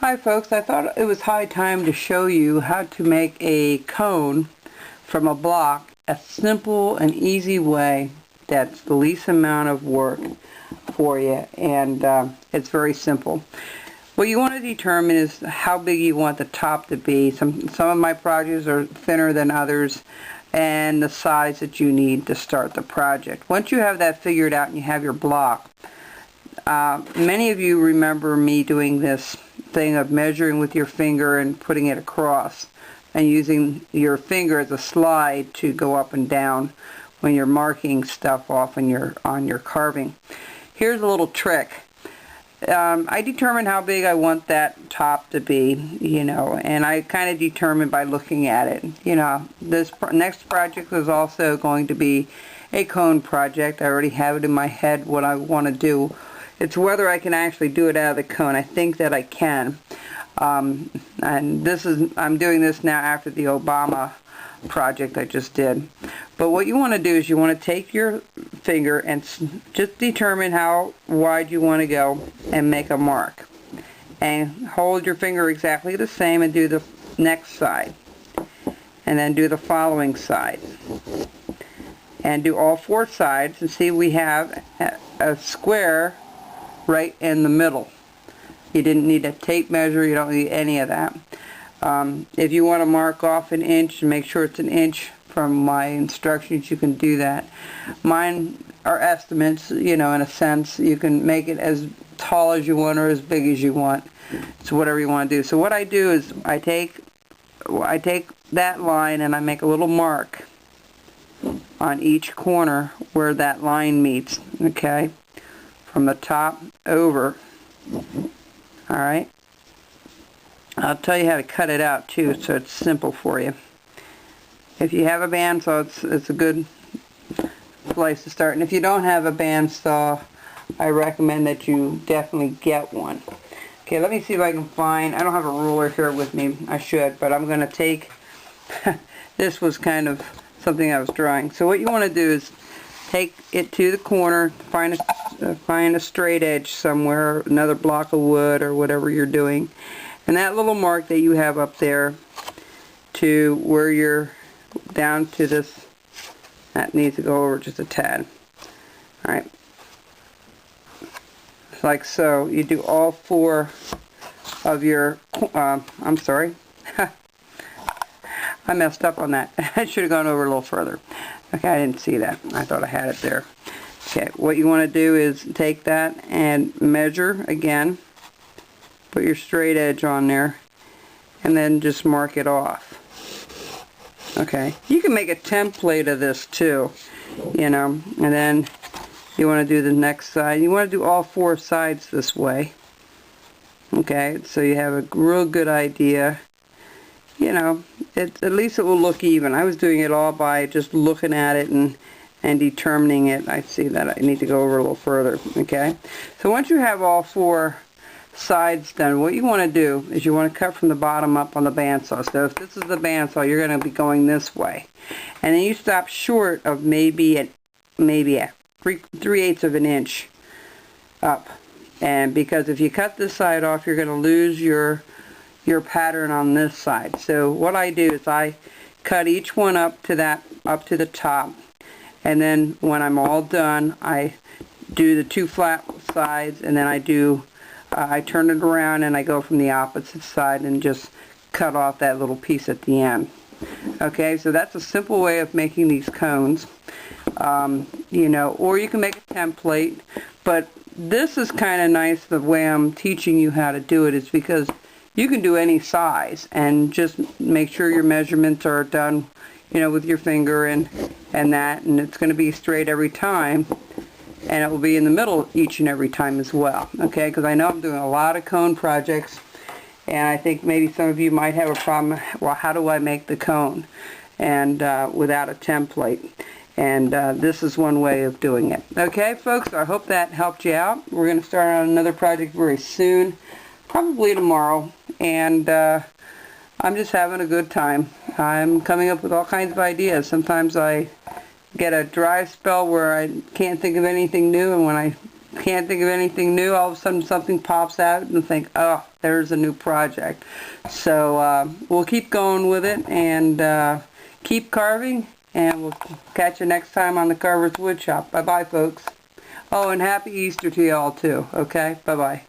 Hi folks, I thought it was high time to show you how to make a cone from a block, a simple and easy way that's the least amount of work for you, and it's very simple. What you want to determine is how big you want the top to be. Some of my projects are thinner than others, and the size that you need to start the project. Once you have that figured out and you have your block, many of you remember me doing this thing of measuring with your finger and putting it across and using your finger as a slide to go up and down when you're marking stuff off on your carving. Here's a little trick. I determine how big I want that top to be, and I kind of determine by looking at it. This next project is also going to be a cone project. I already have it in my head what I want to do. It's whether I can actually do it out of the cone. I think that I can. And I'm doing this now after the Obama project I just did. But what you want to do is you want to take your finger and just determine how wide you want to go and make a mark. And hold your finger exactly the same and do the next side. And then do the following side. And do all four sides, and see we have a square right in the middle. You didn't need a tape measure, you don't need any of that. If you want to mark off an inch and make sure it's an inch from my instructions, you can do that. Mine are estimates, in a sense. You can make it as tall as you want or as big as you want. It's whatever you want to do. So what I do is I take that line and I make a little mark on each corner where that line meets, okay? From the top over. Alright. I'll tell you how to cut it out too, so it's simple for you. If you have a bandsaw, it's a good place to start. And if you don't have a bandsaw, I recommend that you definitely get one. Okay, let me see if I can find, I don't have a ruler here with me, I should, but I'm going to take, this was kind of something I was drawing. So what you want to do is take it to the corner, find a straight edge somewhere, another block of wood or whatever you're doing, and that little mark that you have up there to where you're down to this, that needs to go over just a tad. Alright, like so. You do all four of your, I'm sorry, I messed up on that. I should have gone over a little further. Okay, I didn't see that. I thought I had it there. Okay, what you want to do is take that and measure again. Put your straight edge on there. And then just mark it off. Okay, you can make a template of this too. And then you want to do the next side. You want to do all four sides this way. Okay, so you have a real good idea. At least it will look even. I was doing it all by just looking at it and determining it. I see that I need to go over a little further. Okay, so once you have all four sides done, what you want to do is you want to cut from the bottom up on the bandsaw. So if this is the bandsaw, you're going to be going this way, and then you stop short of maybe a 3/8 of an inch up. And because if you cut this side off, you're going to lose your pattern on this side. So what I do is I cut each one up to the top, and then when I'm all done, I do the two flat sides, and then I turn it around and I go from the opposite side and just cut off that little piece at the end. Okay, so that's a simple way of making these cones. Or you can make a template, but this is kind of nice. The way I'm teaching you how to do it is because you can do any size and just make sure your measurements are done, with your finger and it's going to be straight every time, and it will be in the middle each and every time as well. Okay, because I know I'm doing a lot of cone projects, and I think maybe some of you might have a problem. Well, how do I make the cone and without a template? And this is one way of doing it. Okay, folks, I hope that helped you out. We're going to start on another project very soon, probably tomorrow, and I'm just having a good time. I'm coming up with all kinds of ideas. Sometimes I get a dry spell where I can't think of anything new, and when I can't think of anything new, all of a sudden something pops out and think, oh, there's a new project. So we'll keep going with it and keep carving, and we'll catch you next time on the Carver's Woodshop. Bye-bye, folks. Oh, and happy Easter to you all, too. Okay? Bye-bye.